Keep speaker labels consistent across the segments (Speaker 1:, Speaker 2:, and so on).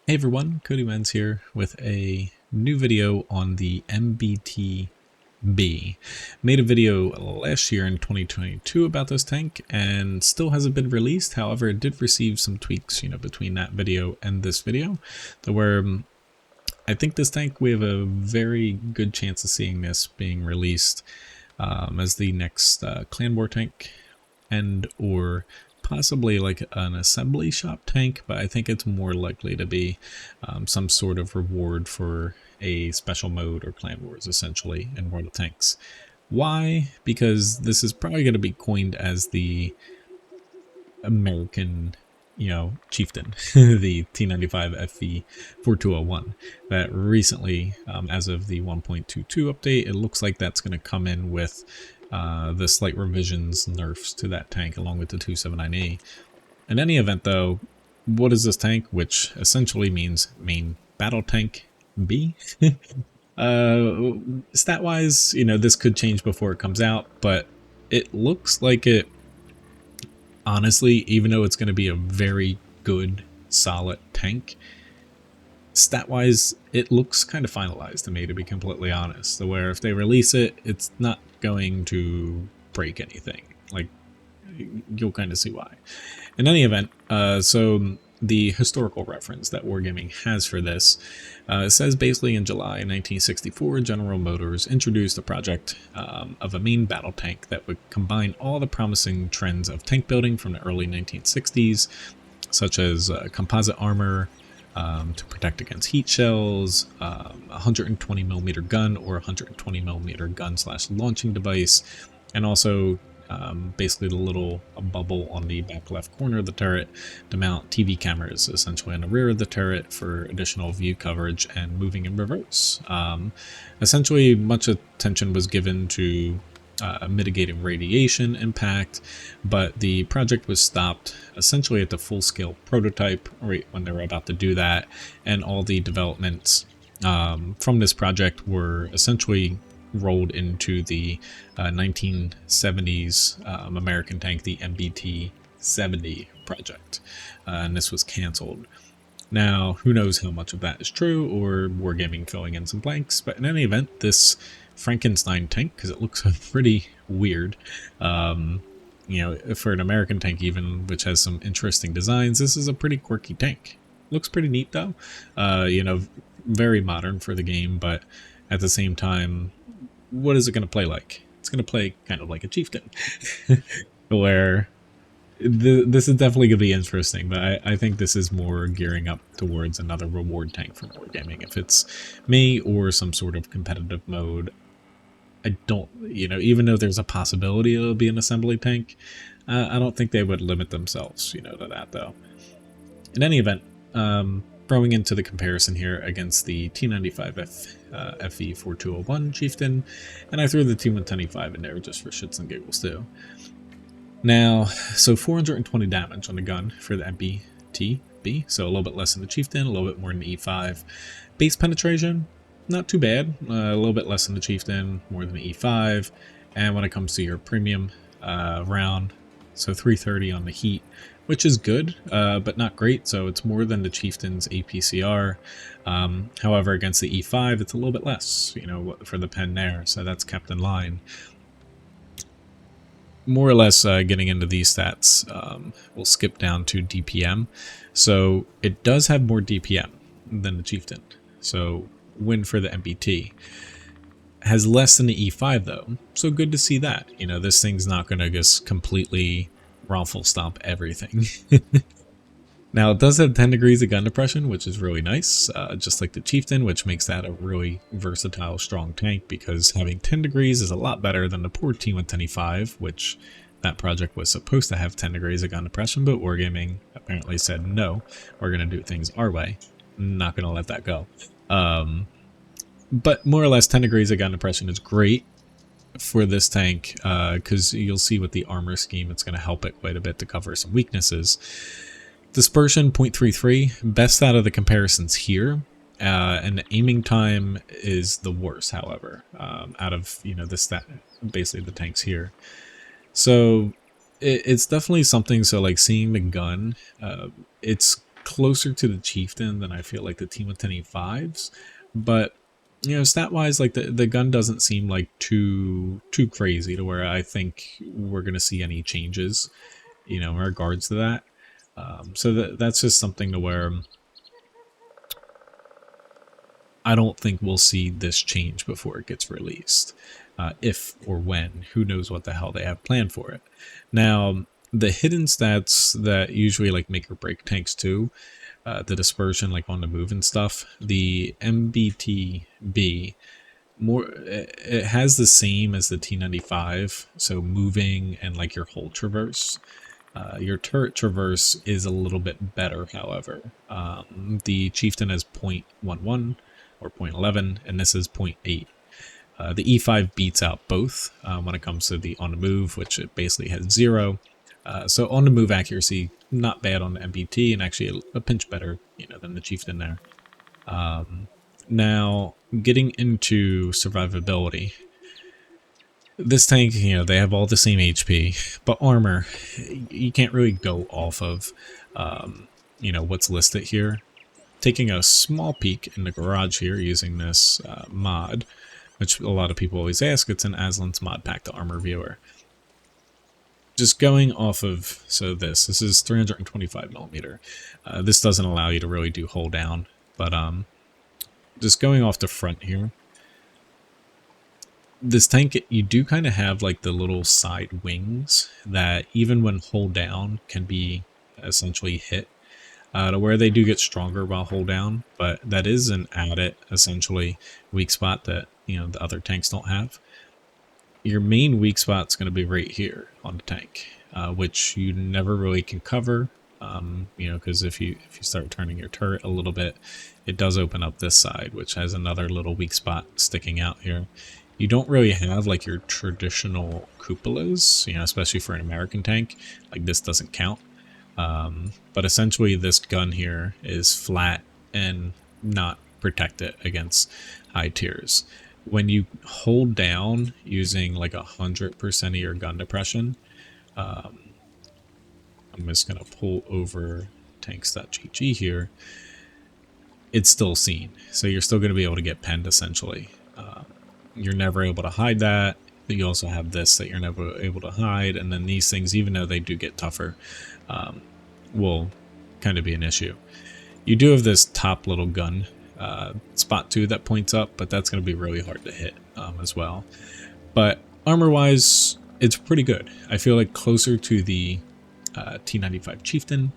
Speaker 1: Hey everyone, Cody Menz here with a new video on the MBT-B. Made a video last year in 2022 about this tank and still hasn't been released. However, it did receive some tweaks, between that video and this video, where I think this tank, we have a very good chance of seeing this being released as the next clan war tank and or possibly like an assembly shop tank, but I think it's more likely to be some sort of reward for a special mode or clan wars essentially in World of Tanks. Why? Because this is probably going to be coined as the American Chieftain, the T95 FV4201 that recently, as of the 1.22 update, it looks like that's going to come in with the slight revisions, nerfs to that tank along with the 279E. In any event though, what is this tank? Which essentially means main battle tank B. Stat wise, this could change before it comes out, but it looks like it, honestly, even though it's going to be a very good solid tank, stat wise it looks kind of finalized to me, to be completely honest, where if they release it, it's not going to break anything. Like, you'll kind of see why. In any event, so the historical reference that Wargaming has for this says basically in July 1964, General Motors introduced a project of a main battle tank that would combine all the promising trends of tank building from the early 1960s, such as composite armor to protect against heat shells, 120mm gun or 120mm gun/launching device, and also basically the little bubble on the back left corner of the turret to mount TV cameras essentially on the rear of the turret for additional view coverage and moving in reverse. Essentially, much attention was given to mitigating radiation impact, but the project was stopped essentially at the full-scale prototype right when they were about to do that, and all the developments from this project were essentially rolled into the 1970s American tank, the MBT-70 project, and this was canceled. Now, who knows how much of that is true, or Wargaming filling in some blanks, but in any event, this Frankenstein tank, because it looks pretty weird, for an American tank even, which has some interesting designs, this is a pretty quirky tank. Looks pretty neat though, very modern for the game, but at the same time, what is it going to play like? It's going to play kind of like a Chieftain, where this is definitely going to be interesting, but I think this is more gearing up towards another reward tank from Wargaming. If it's me or some sort of competitive mode, I don't, even though there's a possibility it'll be an assembly tank, I don't think they would limit themselves, to that though. In any event, throwing into the comparison here against the T95 FV4201 Chieftain, and I threw the T10E5 in there just for shits and giggles too. Now, so 420 damage on the gun for the MBT-B, so a little bit less than the Chieftain, a little bit more than the E5. Base penetration, not too bad, a little bit less than the Chieftain, more than the E5. And when it comes to your premium round, so 330 on the heat, which is good, but not great, so it's more than the Chieftain's APCR. However, against the E5, it's a little bit less, for the pen there, so that's kept in line. More or less, getting into these stats, we'll skip down to DPM. So it does have more DPM than the Chieftain, so win for the MBT. Has less than the E5 though, so good to see that. This thing's not going to just completely raffle stomp everything. Now, it does have 10 degrees of gun depression, which is really nice, just like the Chieftain, which makes that a really versatile, strong tank, because having 10 degrees is a lot better than the poor T10E5, which that project was supposed to have 10 degrees of gun depression, but Wargaming apparently said, no, we're going to do things our way. Not going to let that go. But more or less 10 degrees of gun depression is great for this tank, because you'll see with the armor scheme, it's going to help it quite a bit to cover some weaknesses. Dispersion 0.33, best out of the comparisons here, and the aiming time is the worst, however, out of basically the tanks here. So it's definitely something. So like seeing the gun, it's closer to the Chieftain than I feel like the T10E5s, but you know, stat wise, like the gun doesn't seem like too crazy to where I think we're gonna see any changes, you know, in regards to that. So that's just something to where I don't think we'll see this change before it gets released. If or when, who knows what the hell they have planned for it. Now, the hidden stats that usually like make or break tanks too, the dispersion like on the move and stuff, the MBT-B, it has the same as the T95, so moving and like your whole traverse. Your turret traverse is a little bit better, however. The Chieftain has 0.11 or 0.11, and this is 0.8. The E5 beats out both when it comes to the on the move, which it basically has 0. So on the move accuracy, not bad on the MBT, and actually a pinch better, you know, than the Chieftain there. Now, getting into survivability. This tank, you know, they have all the same HP, but armor, you can't really go off of, you know, what's listed here. Taking a small peek in the garage here using this mod, which a lot of people always ask, it's an Aslan's mod pack to armor viewer. Just going off of, so this is 325mm. This doesn't allow you to really do hold down, but just going off the front here, this tank, you do kind of have like the little side wings that even when hold down can be essentially hit, to where they do get stronger while hold down, but that is an added essentially weak spot that, you know, the other tanks don't have. Your main weak spot's going to be right here on the tank, which you never really can cover, you know, because if you start turning your turret a little bit, it does open up this side, which has another little weak spot sticking out here. You don't really have like your traditional cupolas, you know, especially for an American tank. Like this doesn't count. But essentially this gun here is flat and not protected against high tiers. When you hold down using like 100% of your gun depression, I'm just going to pull over tanks.gg here, it's still seen. So you're still going to be able to get penned essentially. You're never able to hide that. You also have this that you're never able to hide. And then these things, even though they do get tougher, will kind of be an issue. You do have this top little gun spot too that points up, but that's going to be really hard to hit as well. But armor wise, it's pretty good. I feel like closer to the T95 Chieftain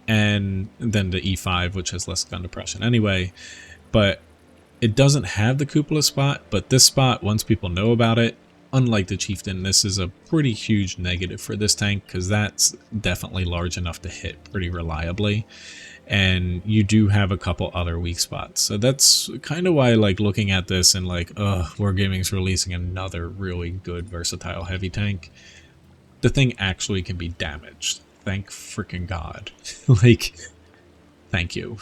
Speaker 1: and then the E5, which has less gun depression anyway. But it doesn't have the cupola spot, but this spot, once people know about it, unlike the Chieftain, this is a pretty huge negative for this tank because that's definitely large enough to hit pretty reliably. And you do have a couple other weak spots. So that's kind of why, like, looking at this and like, Wargaming's releasing another really good versatile heavy tank. The thing actually can be damaged. Thank freaking God. Like, thank you.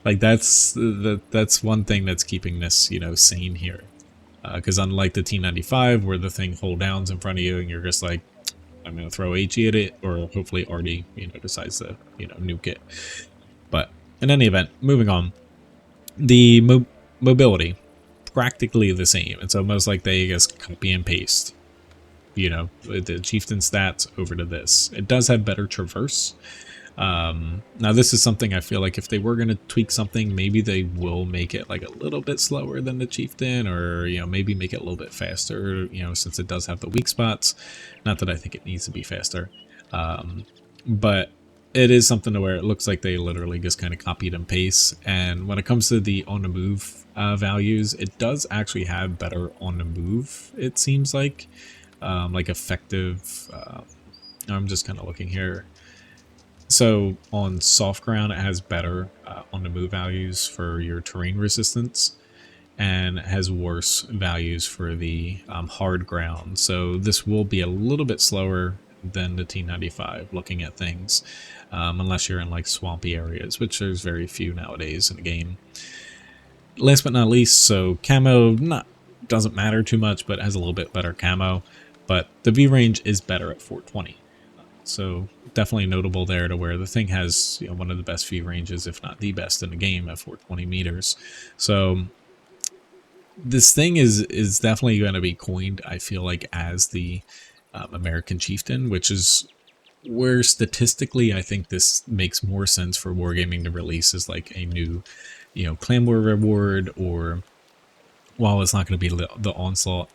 Speaker 1: Like that's one thing that's keeping this, you know, sane here. Because unlike the T95, where the thing hold downs in front of you and you're just like, I'm going to throw HE at it, or hopefully RD, you know, decides to, you know, nuke it. But in any event, moving on, the mobility, practically the same. It's almost like they just copy and paste, you know, the Chieftain stats over to this. It does have better traverse. Now this is something I feel like if they were going to tweak something, maybe they will make it like a little bit slower than the Chieftain, or, you know, maybe make it a little bit faster, you know, since it does have the weak spots. Not that I think it needs to be faster. But it is something to where it looks like they literally just kind of copied and paste. And when it comes to the on the move values, it does actually have better on the move, it seems like effective. I'm just kind of looking here. So on soft ground, it has better on the move values for your terrain resistance, and it has worse values for the hard ground. So this will be a little bit slower than the T95 looking at things, unless you're in like swampy areas, which there's very few nowadays in the game. Last but not least, so camo doesn't matter too much, but it has a little bit better camo. But the V range is better at 420. So definitely notable there, to where the thing has, you know, one of the best view ranges, if not the best in the game, at 420 meters. So this thing is definitely going to be coined, I feel like, as the American Chieftain, which is where statistically I think this makes more sense for wargaming to release as like a new, you know, clan war reward, or while it's not going to be the onslaught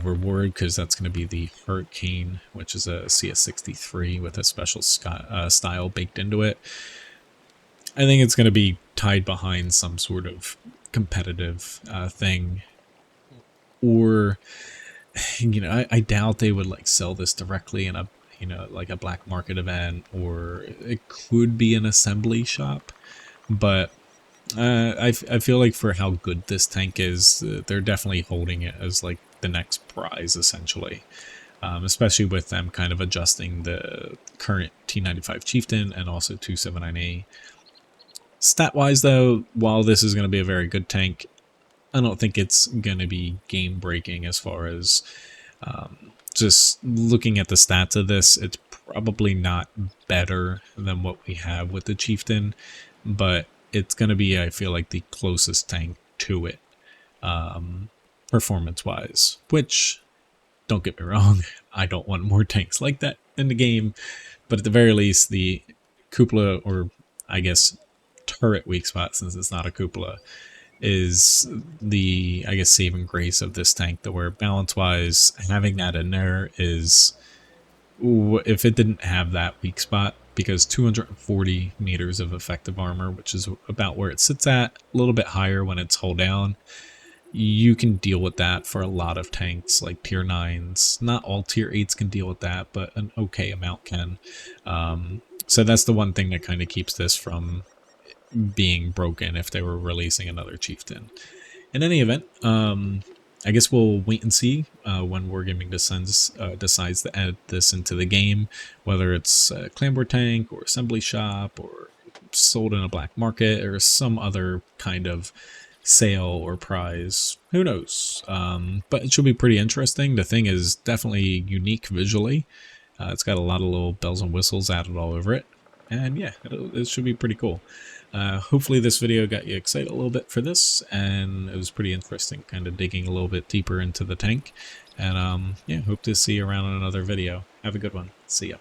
Speaker 1: reward, because that's going to be the Hurricane, which is a CS63 with a special style baked into it. I think it's going to be tied behind some sort of competitive thing, or, you know, I doubt they would like sell this directly in a, you know, like a black market event, or it could be an assembly shop. But I feel like for how good this tank is, they're definitely holding it as like the next prize, essentially. Especially with them kind of adjusting the current T95 Chieftain and also 279A. Stat-wise, though, while this is going to be a very good tank, I don't think it's going to be game-breaking as far as just looking at the stats of this. It's probably not better than what we have with the Chieftain, but it's going to be, I feel like, the closest tank to it, performance-wise, which, don't get me wrong, I don't want more tanks like that in the game, but at the very least, the cupola, or I guess turret weak spot, since it's not a cupola, is the, I guess, saving grace of this tank, that where balance-wise, having that in there is, if it didn't have that weak spot, because 240 meters of effective armor, which is about where it sits at, a little bit higher when it's hull down, you can deal with that for a lot of tanks like tier 9s. Not all tier 8s can deal with that, but an okay amount can. So that's the one thing that kind of keeps this from being broken if they were releasing another Chieftain. In any event, I guess we'll wait and see when Wargaming decides to add this into the game, whether it's a clan war tank or assembly shop or sold in a black market or some other kind of sale or prize. Who knows? But it should be pretty interesting. The thing is definitely unique visually. It's got a lot of little bells and whistles added all over it. And yeah, it should be pretty cool. Hopefully this video got you excited a little bit for this, and it was pretty interesting kind of digging a little bit deeper into the tank. And yeah, hope to see you around in another video. Have a good one. See ya.